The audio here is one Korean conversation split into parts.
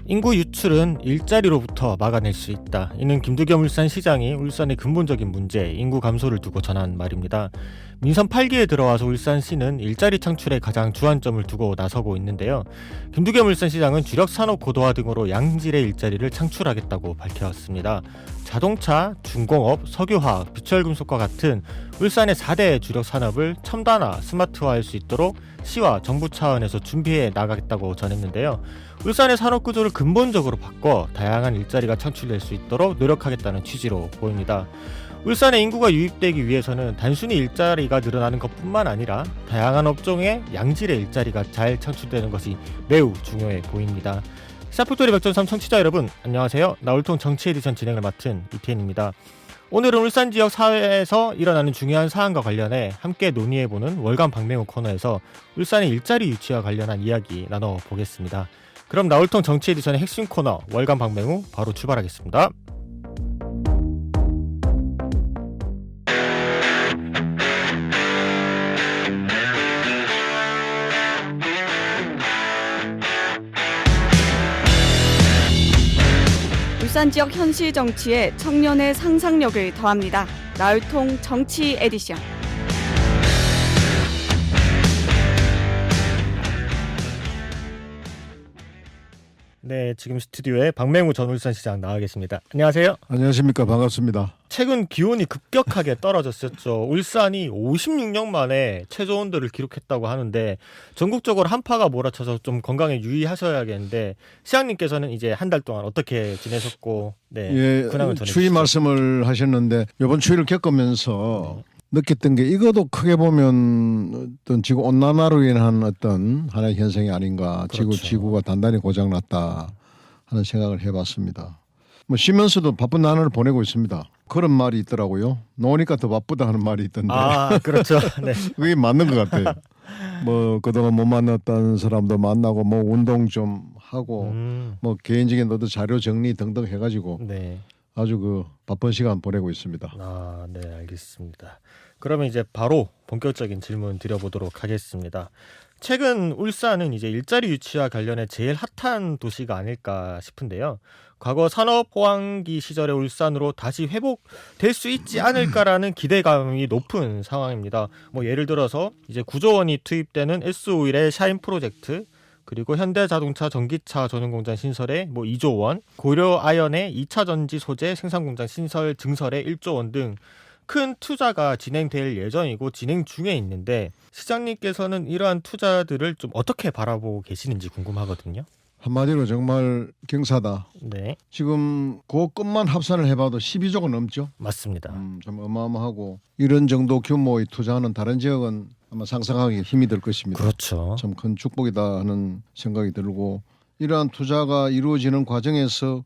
인구 유출은 일자리로부터 막아낼 수 있다. 이는 김두겸 울산시장이 울산의 근본적인 문제, 인구 감소를 두고 전한 말입니다. 민선 8기에 들어와서 울산시는 일자리 창출에 가장 주안점을 두고 나서고 있는데요. 김두겸 울산시장은 주력 산업 고도화 등으로 양질의 일자리를 창출하겠다고 밝혔습니다. 자동차, 중공업, 석유화학, 비철금속과 같은 울산의 4대 주력 산업을 첨단화, 스마트화할 수 있도록 시와 정부 차원에서 준비해 나가겠다고 전했는데요. 울산의 산업 구조를 근본적으로 바꿔 다양한 일자리가 창출될 수 있도록 노력하겠다는 취지로 보입니다. 울산의 인구가 유입되기 위해서는 단순히 일자리가 늘어나는 것뿐만 아니라 다양한 업종의 양질의 일자리가 잘 창출되는 것이 매우 중요해 보입니다. 시사폭토리 백전삼 청취자 여러분, 안녕하세요. 나울통 정치 에디션 진행을 맡은 이태인입니다. 오늘은 울산 지역 사회에서 일어나는 중요한 사안과 관련해 함께 논의해보는 월간 박맹우 코너에서 울산의 일자리 유치와 관련한 이야기 나눠보겠습니다. 그럼 나울통 정치 에디션의 핵심 코너 월간 박맹우 바로 출발하겠습니다. 울산 지역 현실 정치에 청년의 상상력을 더합니다. 나울통 정치 에디션. 네, 지금 스튜디오에 박맹우 전 울산시장 나와 계십니다. 안녕하세요. 안녕하십니까. 반갑습니다. 최근 기온이 급격하게 떨어졌었죠. 울산이 56년 만에 최저온도를 기록했다고 하는데 전국적으로 한파가 몰아쳐서 좀 건강에 유의하셔야겠는데 시장님께서는 이제 한 달 동안 어떻게 지내셨고 근황을 전해주시죠. 추위 말씀을 하셨는데 이번 추위를 겪으면서 느꼈던 게 이것도 크게 보면 어떤 지구 온난화로 인한 어떤 하나의 현상이 아닌가. 그렇죠. 지구가 단단히 고장났다 하는 생각을 해봤습니다. 뭐 쉬면서도 바쁜 나날을 보내고 있습니다. 그런 말이 있더라고요. 노니까 더 바쁘다 하는 말이 있던데. 아, 그렇죠. 네. 그게 맞는 것 같아요. 뭐 그동안 못 만났던 사람도 만나고 뭐 운동 좀 하고 뭐 개인적인 어떤 자료 정리 등등 해가지고 네. 아주 그 바쁜 시간 보내고 있습니다. 아, 네, 알겠습니다. 그러면 이제 바로 본격적인 질문 드려보도록 하겠습니다. 최근 울산은 이제 일자리 유치와 관련해 제일 핫한 도시가 아닐까 싶은데요. 과거 산업호황기 시절의 울산으로 다시 회복될 수 있지 않을까라는 기대감이 높은 상황입니다. 뭐 예를 들어서 이제 9조 원이 투입되는 S51의 샤인 프로젝트, 그리고 현대자동차 전기차 전용공장 신설에 2조 원, 고려아연의 2차 전지 소재 생산공장 신설 증설에 1조 원 등 큰 투자가 진행될 예정이고 진행 중에 있는데 시장님께서는 이러한 투자들을 좀 어떻게 바라보고 계시는지 궁금하거든요. 한마디로 정말 경사다. 네, 지금 그 끝만 합산을 해봐도 12조가 넘죠. 맞습니다. 좀 어마어마하고 이런 정도 규모의 투자는 다른 지역은 아마 상상하기 힘이 들 것입니다. 그렇죠. 참 큰 축복이다 하는 생각이 들고 이러한 투자가 이루어지는 과정에서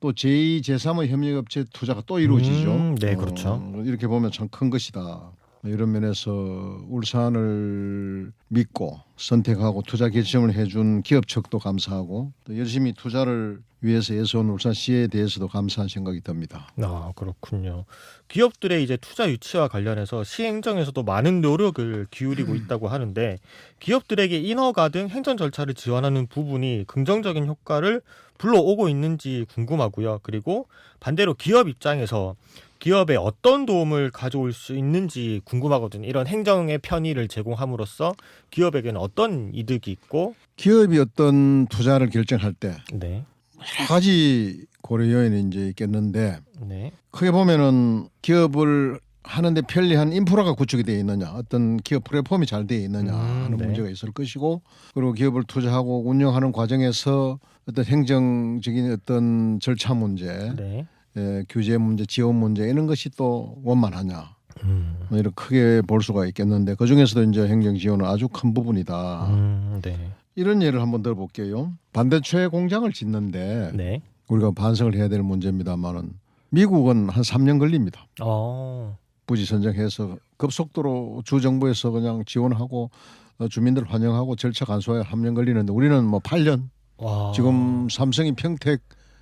또 제2, 제3의 협력업체 투자가 또 이루어지죠. 네, 그렇죠. 이렇게 보면 참 큰 것이다. 이런 면에서 울산을 믿고 선택하고 투자 결정을 해준 기업 측도 감사하고 또 열심히 투자를 위해서 애써온 울산시에 대해서도 감사한 생각이 듭니다. 아, 그렇군요. 기업들의 이제 투자 유치와 관련해서 시행정에서도 많은 노력을 기울이고 있다고 하는데 기업들에게 인허가 등 행정 절차를 지원하는 부분이 긍정적인 효과를 불러오고 있는지 궁금하고요. 그리고 반대로 기업 입장에서 기업에 어떤 도움을 가져올 수 있는지 궁금하거든요. 이런 행정의 편의를 제공함으로써 기업에게는 어떤 이득이 있고 기업이 어떤 투자를 결정할 때 네. 여러 가지 고려 요인이 이제 있겠는데 네. 크게 보면은 기업을 하는데 편리한 인프라가 구축이 되어 있느냐, 어떤 기업 플랫폼이 잘 되어 있느냐 하는 네. 문제가 있을 것이고, 그리고 기업을 투자하고 운영하는 과정에서 어떤 행정적인 어떤 절차 문제, 네. 규제 문제, 지원 문제 이런 것이 또 원만하냐, 뭐 이렇게 크게 볼 수가 있겠는데 그 중에서도 이제 행정 지원은 아주 큰 부분이다. 네. 이런 예를 한번 들어볼게요. 반대체 공장을 짓는데 네. 우리가 반성을 해야 될 문제입니다만은 미국은 한 3년 걸립니다. 부지 선정해서 급속도로 주 정부에서 그냥 지원하고 주민들 환영하고 절차 간소화에 3년 걸리는데 우리는 뭐 8년. 와. 지금 삼성이 평택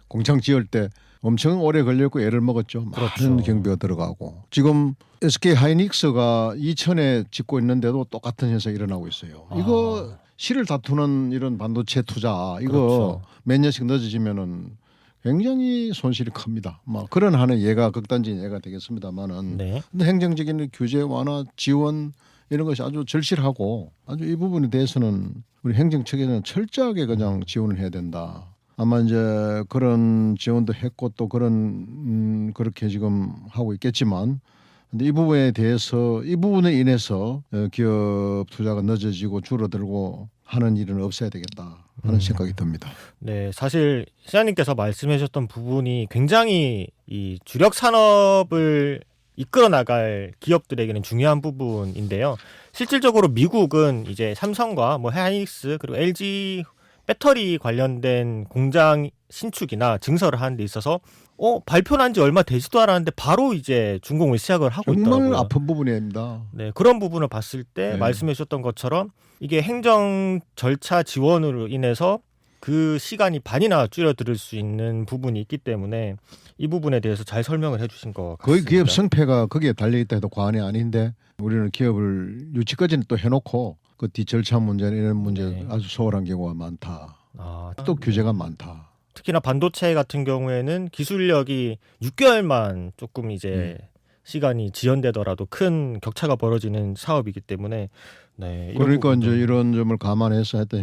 공장 지을 때 엄청 오래 걸렸고 애를 먹었죠. 그렇죠. 많은 경비가 들어가고 지금 SK 하이닉스가 이천에 짓고 있는데도 똑같은 현상이 일어나고 있어요. 이거 실을 다투는 이런 반도체 투자 이거 그렇죠. 몇 년씩 늦어지면은 굉장히 손실이 큽니다. 뭐 그런 한은 예가 극단적인 예가 되겠습니다만은 네. 근데 행정적인 규제 완화 지원 이런 것이 아주 절실하고 아주 이 부분에 대해서는 우리 행정 측에는 철저하게 그냥 지원을 해야 된다. 아마 이제 그런 지원도 했고 또 그런 그렇게 지금 하고 있겠지만 근데 이 부분에 대해서 이 부분에 인해서 기업 투자가 늦어지고 줄어들고 하는 일은 없어야 되겠다 하는 생각이 듭니다. 네, 사실 시장님께서 말씀하셨던 부분이 굉장히 이 주력 산업을 이끌어 나갈 기업들에게는 중요한 부분인데요. 실질적으로 미국은 이제 삼성과 뭐 하이닉스 그리고 LG 배터리 관련된 공장 신축이나 증설을 하는 데 있어서 발표 난 지 얼마 되지도 않았는데 바로 이제 준공을 시작을 하고 정말 있더라고요. 아픈 부분입니다. 네, 그런 부분을 봤을 때 네. 말씀해 주셨던 것처럼 이게 행정 절차 지원으로 인해서 그 시간이 반이나 줄어들 수 있는 부분이 있기 때문에 이 부분에 대해서 잘 설명을 해주신 것 같습니다. 거의 기업 성패가 거기에 달려있다 해도 과언이 아닌데 우리는 기업을 유치까지는 또 해놓고 그 뒤 절차 문제 이런 문제 네. 아주 소홀한 경우가 많다. 아, 또 규제가 많다. 특히나 반도체 같은 경우에는 기술력이 6개월만 조금 이제 시간이 지연되더라도 큰 격차가 벌어지는 사업이기 때문에 네, 이런 그러니까 부분도- 이제 이런 점을 감안해서 하여튼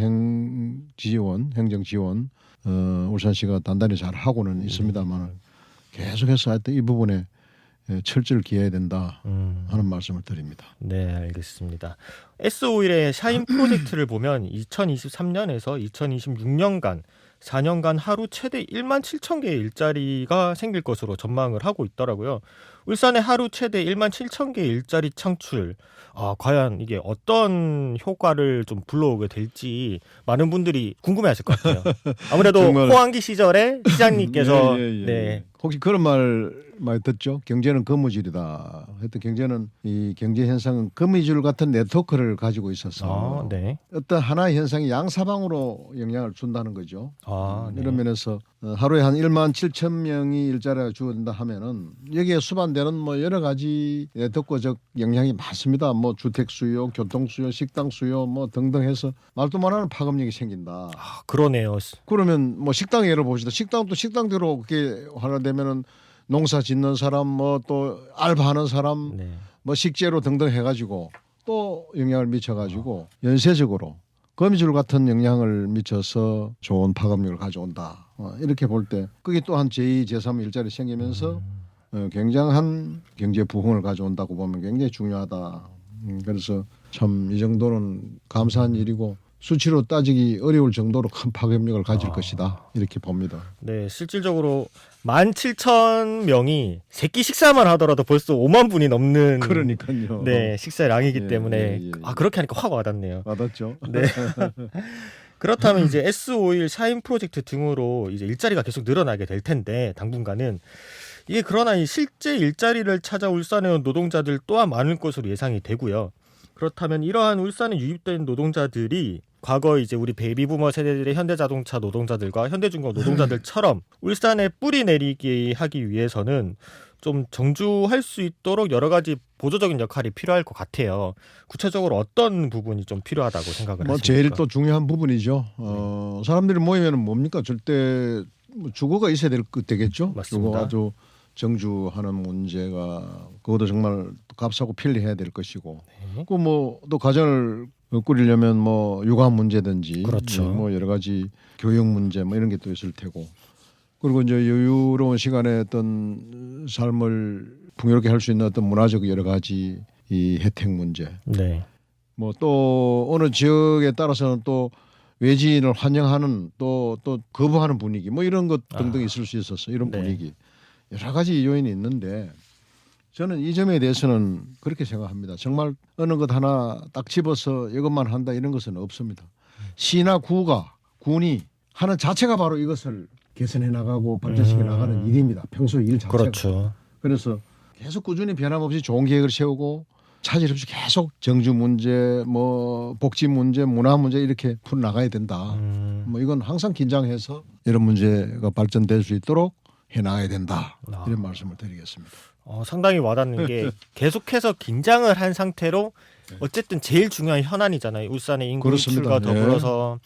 행정 지원 울산시가 단단히 잘 하고는 있습니다만 계속해서 하여튼 이 부분에 철저를 기해야 된다 하는 말씀을 드립니다. 네, 알겠습니다. S-오일의 샤인 프로젝트를 보면 2023년에서 2026년간 4년간 하루 최대 1만 7천 개의 일자리가 생길 것으로 전망을 하고 있더라고요. 울산의 하루 최대 1만 7천 개의 일자리 창출. 과연 이게 어떤 효과를 좀 불러오게 될지 많은 분들이 궁금해하실 것 같아요. 아무래도 정말- 호황기 시절에 시장님께서 예. 네, 혹시 그런 말 많이 듣죠? 경제는 거무줄이다. 하여튼 경제는 이 경제 현상은 거미줄 같은 네트워크를 가지고 있어서 네, 어떤 하나의 현상이 양사방으로 영향을 준다는 거죠. 네. 이런 면에서 하루에 한 1만 7천 명이 일자리가 주어진다 하면은 여기에 수반되는 뭐 여러 가지 네트워크적 영향이 많습니다. 뭐 주택 수요, 교통 수요, 식당 수요 뭐 등등 해서 말도 못하는 파급력이 생긴다. 그러네요. 그러면 뭐 식당 예를 봅시다. 식당도 식당대로 그게 하나되면은 농사 짓는 사람 뭐 또 알바하는 사람 네. 뭐 식재료 등등 해가지고 또 영향을 미쳐가지고 연쇄적으로 거미줄 같은 영향을 미쳐서 좋은 파급력을 가져온다. 이렇게 볼 때 그게 또한 제2, 제3 일자리 생기면서 굉장한 경제 부흥을 가져온다고 보면 굉장히 중요하다. 그래서 참 이 정도는 감사한 일이고 수치로 따지기 어려울 정도로 큰 파급력을 가질 것이다. 이렇게 봅니다. 네, 실질적으로 17,000명이 세끼 식사만 하더라도 벌써 5만 분이 넘는 그러니까요. 네, 식사량이기 예, 때문에 예. 그렇게 하니까 확 와닿네요. 맞았죠. 네. 그렇다면 이제 S-오일 샤인 프로젝트 등으로 이제 일자리가 계속 늘어나게 될 텐데 당분간은 이게 그러나 이 실제 일자리를 찾아 울산에 온 노동자들 또한 많을 것으로 예상이 되고요. 그렇다면 이러한 울산에 유입된 노동자들이 과거 이제 우리 베이비부머 세대들의 현대자동차 노동자들과 현대중공 노동자들처럼 울산에 뿌리 내리게 하기 위해서는 좀 정주할 수 있도록 여러 가지 보조적인 역할이 필요할 것 같아요. 구체적으로 어떤 부분이 좀 필요하다고 생각을 뭐 하십니까? 제일 또 중요한 부분이죠. 사람들이 모이면 뭡니까? 절대 뭐 주거가 있어야 되겠죠. 맞습니다. 주거 아주 정주하는 문제가 그것도 정말 값하고 편리해야 될 것이고, 네. 그 뭐 또 가정을 꾸리려면 뭐 육아 문제든지, 그렇죠. 뭐 여러 가지 교육 문제 뭐 이런 게 또 있을 테고, 그리고 이제 여유로운 시간에 어떤 삶을 풍요롭게 할 수 있는 어떤 문화적 여러 가지 이 혜택 문제. 네. 뭐 또 어느 지역에 따라서는 또 외지인을 환영하는 또 거부하는 분위기 뭐 이런 것 등등 있을 수 있어서 이런 네. 분위기 여러 가지 요인이 있는데 저는 이 점에 대해서는 그렇게 생각합니다. 정말 어느 것 하나 딱 집어서 이것만 한다 이런 것은 없습니다. 시나 구가 군이 하는 자체가 바로 이것을 개선해 나가고 발전시켜 나가는 일입니다. 평소 일 자체가. 그렇죠. 그래서 계속 꾸준히 변함없이 좋은 계획을 세우고 차질 없이 계속 정주 문제, 뭐 복지 문제, 문화 문제 이렇게 풀어 나가야 된다. 뭐 이건 항상 긴장해서 이런 문제가 발전될 수 있도록 해 나가야 된다. 이런 말씀을 드리겠습니다. 상당히 와닿는 게 계속해서 긴장을 한 상태로 어쨌든 제일 중요한 현안이잖아요. 울산의 인구 그렇습니다. 유출과 더불어서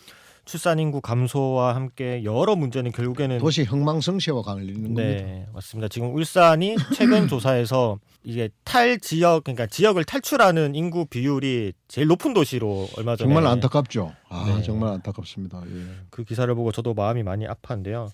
출산 인구 감소와 함께 여러 문제는 결국에는 도시 흥망성쇠와 관련이 있는 겁니다. 네, 맞습니다. 지금 울산이 최근 조사에서 이게 탈지역, 그러니까 지역을 탈출하는 인구 비율이 제일 높은 도시로 얼마 전에 정말 안타깝죠. 네. 정말 안타깝습니다. 예. 그 기사를 보고 저도 마음이 많이 아팠는데요.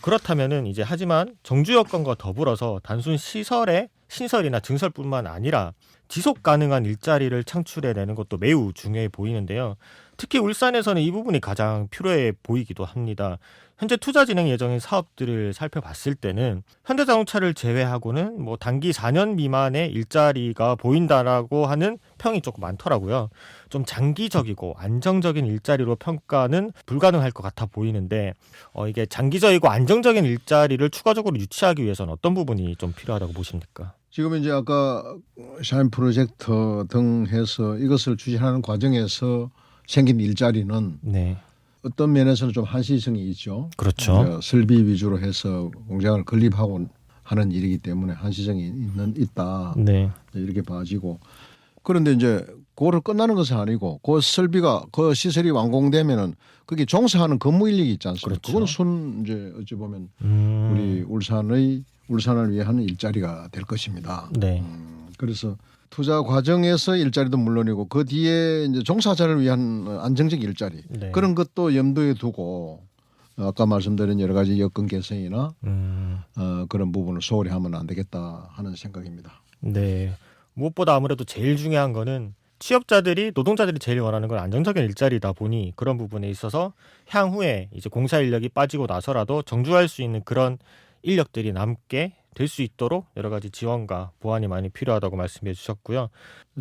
그렇다면은 이제 하지만 정주 여건과 더불어서 단순 신설이나 증설뿐만 아니라 지속 가능한 일자리를 창출해내는 것도 매우 중요해 보이는데요. 특히 울산에서는 이 부분이 가장 필요해 보이기도 합니다. 현재 투자 진행 예정인 사업들을 살펴봤을 때는 현대자동차를 제외하고는 뭐 단기 4년 미만의 일자리가 보인다라고 하는 평이 조금 많더라고요. 좀 장기적이고 안정적인 일자리로 평가는 불가능할 것 같아 보이는데 이게 장기적이고 안정적인 일자리를 추가적으로 유치하기 위해서는 어떤 부분이 좀 필요하다고 보십니까? 지금 이제 아까 샤인 프로젝트 등 해서 이것을 추진하는 과정에서 생긴 일자리는 네, 어떤 면에서는 좀 한시성이 있죠. 그렇죠. 이제 설비 위주로 해서 공장을 건립하고 하는 일이기 때문에 한시성이 있다. 네, 이렇게 봐지고 그런데 이제 그거를 끝나는 것은 아니고 그 설비가 그 시설이 완공되면은 거기 종사하는 근무 인력이 있지 않습니까? 그렇죠. 그건 순 이제 어찌 보면 우리 울산을 위한 일자리가 될 것입니다. 네, 그래서 투자 과정에서 일자리도 물론이고 그 뒤에 이제 종사자를 위한 안정적 일자리 네. 그런 것도 염두에 두고 아까 말씀드린 여러 가지 여건 개선이나 그런 부분을 소홀히 하면 안 되겠다 하는 생각입니다. 네. 무엇보다 아무래도 제일 중요한 거는 노동자들이 제일 원하는 건 안정적인 일자리다 보니 그런 부분에 있어서 향후에 이제 공사 인력이 빠지고 나서라도 정주할 수 있는 그런 인력들이 남게 될 수 있도록 여러 가지 지원과 보완이 많이 필요하다고 말씀해 주셨고요.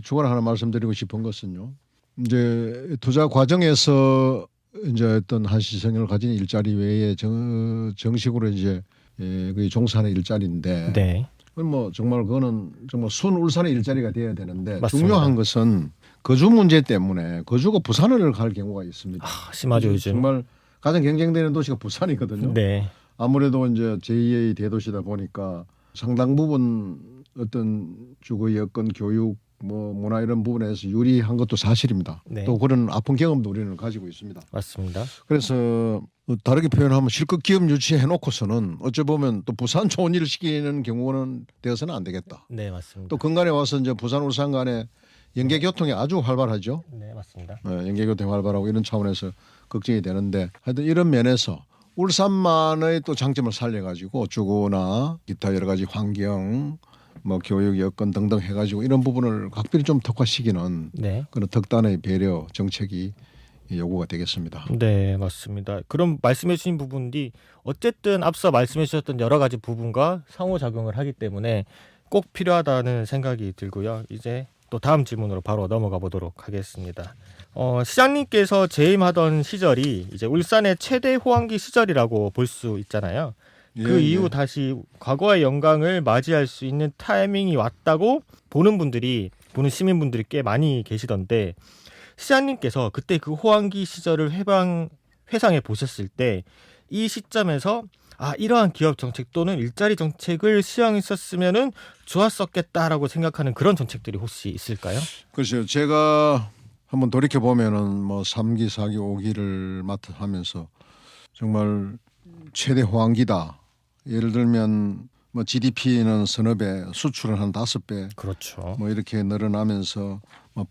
추가로 하나 말씀드리고 싶은 것은요. 이제 투자 과정에서 이제 어떤 한시성을 가진 일자리 외에 정식으로 이제 그 종사하는 일자리인데 네, 뭐 정말 그거는 정말 순 울산의 일자리가 돼야 되는데 맞습니다. 중요한 것은 거주 문제 때문에 거주가 부산을 갈 경우가 있습니다. 심하죠 요즘. 정말 가장 경쟁되는 도시가 부산이거든요. 네, 아무래도 이제 제2의 대도시다 보니까 상당 부분 어떤 주거 여건, 교육, 뭐 문화 이런 부분에서 유리한 것도 사실입니다. 네. 또 그런 아픈 경험도 우리는 가지고 있습니다. 맞습니다. 그래서 다르게 표현하면 실컷 기업 유치해 놓고서는 어찌 보면 또 부산 좋은 일을 시키는 경우는 되어서는 안 되겠다. 네, 맞습니다. 또 근간에 와서 이제 부산 울산 간에 연계 교통이 아주 활발하죠. 네, 맞습니다. 연계 교통이 활발하고 이런 차원에서 걱정이 되는데 하여튼 이런 면에서 울산만의 또 장점을 살려가지고 주거나 기타 여러 가지 환경, 뭐 교육 여건 등등 해가지고 이런 부분을 각별히 좀 특화시키는 네. 그런 특단의 배려 정책이 요구가 되겠습니다. 네, 맞습니다. 그럼 말씀해 주신 부분이 어쨌든 앞서 말씀해 주셨던 여러 가지 부분과 상호작용을 하기 때문에 꼭 필요하다는 생각이 들고요. 이제 또 다음 질문으로 바로 넘어가 보도록 하겠습니다. 시장님께서 재임하던 시절이 이제 울산의 최대 호황기 시절이라고 볼 수 있잖아요. 그 이후 다시 과거의 영광을 맞이할 수 있는 타이밍이 왔다고 보는 시민분들이 꽤 많이 계시던데 시장님께서 그때 그 호황기 시절을 회상해 보셨을 때 이 시점에서 이러한 기업 정책 또는 일자리 정책을 시행했었으면은 좋았었겠다라고 생각하는 그런 정책들이 혹시 있을까요? 글쎄요. 제가 한번 돌이켜 보면은 뭐 3기, 4기, 5기를 맡으면서 정말 최대 호황기다. 예를 들면 뭐 GDP는 서너 배, 수출은 한 5배, 그렇죠. 뭐 이렇게 늘어나면서 뭐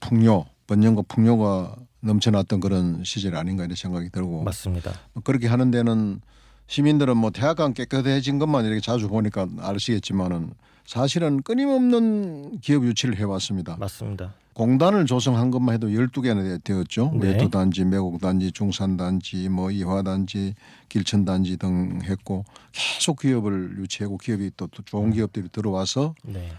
번영과 풍요가 넘쳐났던 그런 시절 아닌가 이런 생각이 들고 맞습니다. 그렇게 하는 데는 시민들은 뭐 대학가 깨끗해진 것만 이렇게 자주 보니까 아시겠지만은 사실은 끊임없는 기업 유치를 해왔습니다. 맞습니다. 공단을 조성한 것만 해도 12개나 되었죠. 네. 외투단지, 매곡단지, 중산단지, 뭐 이화단지, 길천단지 등 했고 계속 기업을 유치하고 기업이 또 좋은 기업들이 들어와서 네.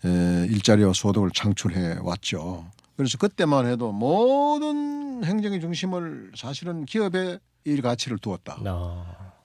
일자리와 소득을 창출해 왔죠. 그래서 그때만 해도 모든 행정의 중심을 사실은 기업의 일 가치를 두었다.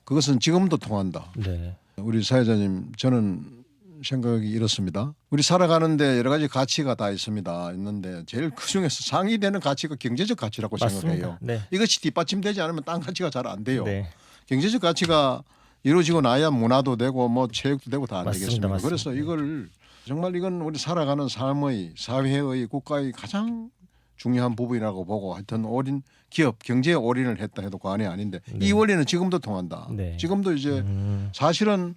그것은 지금도 통한다. 네. 우리 사회자님 저는 생각이 이렇습니다. 우리 살아가는데 여러 가지 가치가 다 있는데 제일 그중에서 상위되는 가치가 경제적 가치라고 맞습니다. 생각해요. 네. 이것이 뒷받침되지 않으면 딴 가치가 잘 안 돼요. 네. 경제적 가치가 이루어지고 나야 문화도 되고 뭐 체육도 되고 다 안 맞습니다. 되겠습니까? 맞습니다. 그래서 이걸 정말 이건 우리 살아가는 삶의 사회의 국가의 가장 중요한 부분이라고 보고 하여튼 올인 기업 경제에 올인을 했다 해도 과언이 아닌데 네. 이 원리는 지금도 통한다. 네. 지금도 이제 사실은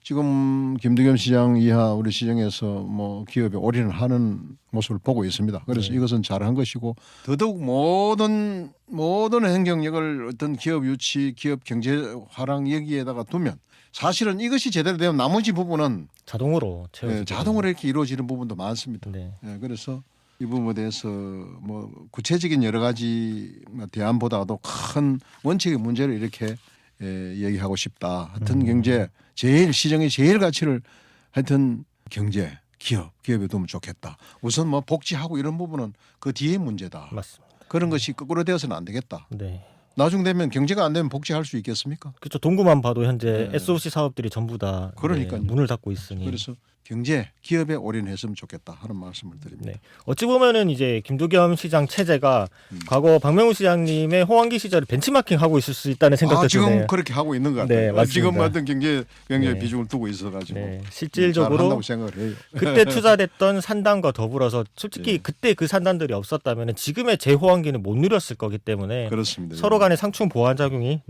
지금 김두겸 시장 이하 우리 시정에서 뭐 기업에 올인을 하는 모습을 보고 있습니다. 그래서 네. 이것은 잘한 것이고 더더욱 모든 행정력을 어떤 기업 유치, 기업 경제 활용 여기에다가 두면 사실은 이것이 제대로 되면 나머지 부분은 자동으로 채워지고 자동으로 이렇게 이루어지는 부분도 많습니다. 네. 그래서 이 부분에 대해서 뭐 구체적인 여러 가지 대안보다도 큰 원칙의 문제를 이렇게 얘기하고 싶다. 하여튼 경제 제일 시정의 제일 가치를 하여튼 경제 기업에 두면 좋겠다. 우선 뭐 복지하고 이런 부분은 그 뒤의 문제다. 맞습니다. 그런 것이 거꾸로 되어서는 안 되겠다. 네. 나중 되면 경제가 안 되면 복지할 수 있겠습니까? 그렇죠. 동구만 봐도 현재 네. SOC 사업들이 전부 다 그러니까요. 문을 닫고 있으니. 그래서 경제 기업에 올인했으면 좋겠다 하는 말씀을 드립니다. 네. 어찌 보면은 이제 김두겸 시장 체제가 과거 박명우 시장님의 호황기 시절을 벤치마킹 하고 있을 수 있다는 생각도 지금 드네요. 그렇게 하고 있는 것 네, 같아요. 맞습니다. 지금 어떤 경제 네. 비중을 두고 있어가지고 네. 실질적으로 잘한다고 생각을 해요. 그때 투자됐던 산단과 더불어서 솔직히 네. 그때 그 산단들이 없었다면 지금의 재호황기는 못 누렸을 거기 때문에 그렇습니다. 서로 간의 상충 보완 작용이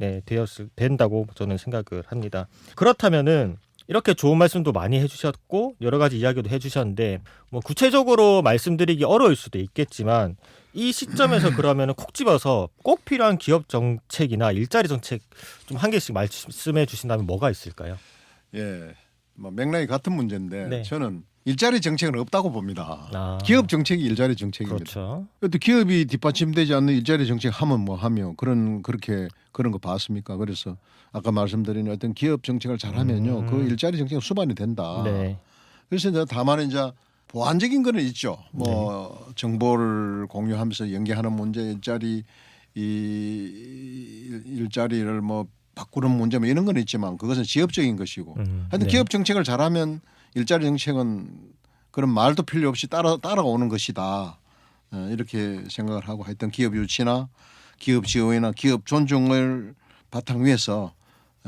된다고 저는 생각을 합니다. 그렇다면은 이렇게 좋은 말씀도 많이 해주셨고 여러 가지 이야기도 해주셨는데 뭐 구체적으로 말씀드리기 어려울 수도 있겠지만 이 시점에서 그러면은 콕 집어서 꼭 필요한 기업 정책이나 일자리 정책 좀 한 개씩 말씀해 주신다면 뭐가 있을까요? 예, 뭐 맥락이 같은 문제인데 네. 저는 일자리 정책은 없다고 봅니다. 아. 기업 정책이 일자리 정책입니다. 그렇죠. 또 기업이 뒷받침되지 않는 일자리 정책 하면 뭐 하며 그런 거 봤습니까? 그래서 아까 말씀드린 어떤 기업 정책을 잘하면요, 그 일자리 정책은 수반이 된다. 네. 그래서 이제 다만 이제 보완적인 거는 있죠. 뭐 정보를 공유하면서 연계하는 문제, 일자리를 뭐 바꾸는 문제 뭐 이런 건 있지만 그것은 지역적인 것이고. 하여튼 네. 기업 정책을 잘하면 일자리 정책은 그런 말도 필요 없이 따라오는 것이다. 이렇게 생각을 하고 하여튼 기업 유치나 기업 지원이나 기업 존중을 바탕 위에서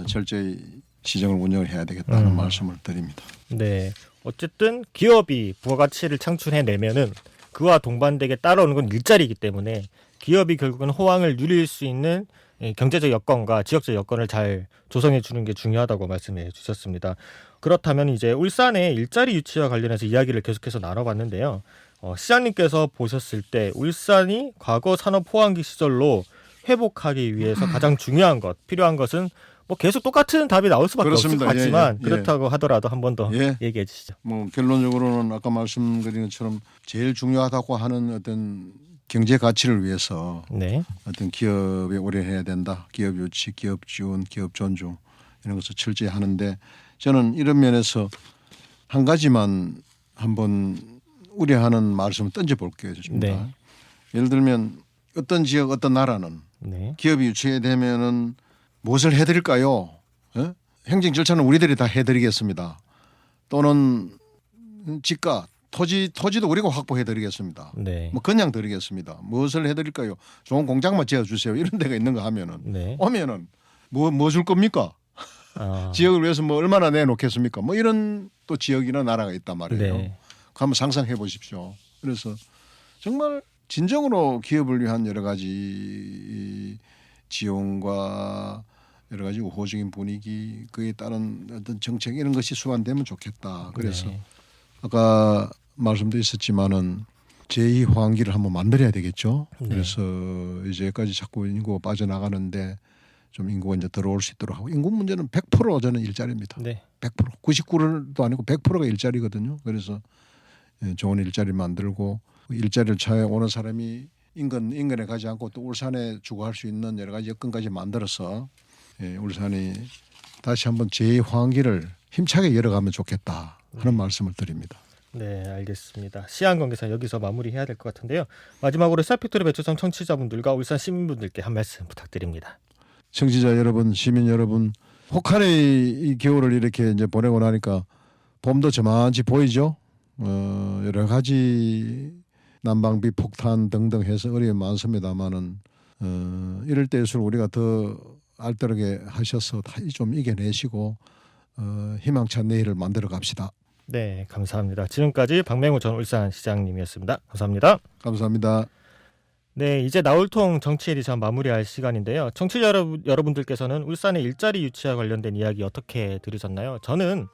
철저히 시정을 운영을 해야 되겠다는 말씀을 드립니다. 네. 어쨌든 기업이 부가가치를 창출해내면은 그와 동반되게 따라오는 건 일자리이기 때문에 기업이 결국은 호황을 누릴 수 있는 경제적 여건과 지역적 여건을 잘 조성해 주는 게 중요하다고 말씀해 주셨습니다. 그렇다면 이제 울산의 일자리 유치와 관련해서 이야기를 계속해서 나눠봤는데요. 시장님께서 보셨을 때 울산이 과거 산업 호황기 시절로 회복하기 위해서 가장 중요한 것, 필요한 것은 뭐 계속 똑같은 답이 나올 수밖에 그렇습니다. 없을 것 같지만 예. 그렇다고 하더라도 한 번 더 예. 얘기해 주시죠. 뭐 결론적으로는 아까 말씀드린 것처럼 제일 중요하다고 하는 어떤 경제 가치를 위해서 네. 어떤 기업에 올인해야 된다. 기업 유치, 기업 지원, 기업 존중 이런 것을 철저히 하는데 저는 이런 면에서 한 가지만 한번 우려하는 말씀을 던져볼게요. 네. 예를 들면 어떤 지역, 어떤 나라는 네. 기업이 유치되면은 무엇을 해드릴까요? 행정 절차는 우리들이 다 해드리겠습니다. 또는 집가, 토지도 우리가 확보해드리겠습니다. 네. 뭐 그냥 드리겠습니다. 무엇을 해드릴까요? 좋은 공장만 지어주세요. 이런 데가 있는 거 하면은 네. 오면은 뭐 줄 겁니까? 아, 지역을 위해서 뭐 얼마나 내놓겠습니까? 뭐 이런 또 지역이나 나라가 있단 말이에요. 네. 한번 상상해 보십시오. 그래서 정말 진정으로 기업을 위한 여러 가지 지원과 여러 가지 우호적인 분위기 그에 따른 어떤 정책 이런 것이 수반되면 좋겠다. 그래서 네. 아까 말씀도 있었지만은 제2 호황기를 한번 만들어야 되겠죠. 네. 그래서 이제까지 자꾸 인구가 빠져나가는데 좀 인구가 이제 들어올 수 있도록 하고 인구 문제는 100% 저는 일자리입니다. 네. 100% 99도 아니고 100%가 일자리거든요. 그래서 좋은 일자리 만들고 일자리를 찾아 오는 사람이 인근에 가지 않고 또 울산에 주거할 수 있는 여러 가지 여건까지 만들어서 울산이 다시 한번 제2호황기를 힘차게 열어가면 좋겠다 하는 말씀을 드립니다. 네, 알겠습니다. 시한 관계상 여기서 마무리해야 될 것 같은데요. 마지막으로 쌀피토리 배추성 청취자분들과 울산 시민분들께 한 말씀 부탁드립니다. 청취자 여러분, 시민 여러분, 혹한의 이 겨울을 이렇게 이제 보내고 나니까 봄도 저만치 보이죠. 여러 가지 난방비 폭탄 등등 해서 어려움이 많습니다만은 이럴 때일수록 우리가 더 알뜰하게 하셔서 다 좀 이겨내시고 희망찬 내일을 만들어 갑시다. 네, 감사합니다. 지금까지 박맹우 전 울산시장님이었습니다. 감사합니다. 감사합니다. 네, 이제 나울통 정치 에디션 마무리할 시간인데요. 청취자 여러분들께서는 울산의 일자리 유치와 관련된 이야기 어떻게 들으셨나요? 저는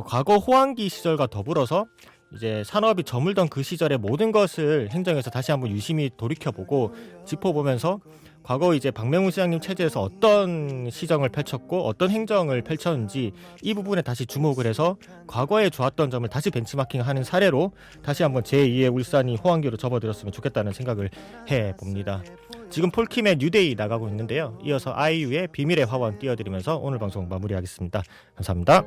과거 호황기 시절과 더불어서 이제 산업이 저물던 그 시절의 모든 것을 행정에서 다시 한번 유심히 돌이켜보고 짚어보면서 과거 이제 박맹우 시장님 체제에서 어떤 시정을 펼쳤고 어떤 행정을 펼쳤는지 이 부분에 다시 주목을 해서 과거에 좋았던 점을 다시 벤치마킹하는 사례로 다시 한번 제2의 울산이 호황기로 접어들었으면 좋겠다는 생각을 해봅니다. 지금 폴킴의 뉴데이 나가고 있는데요. 이어서 아이유의 비밀의 화원 띄워드리면서 오늘 방송 마무리하겠습니다. 감사합니다.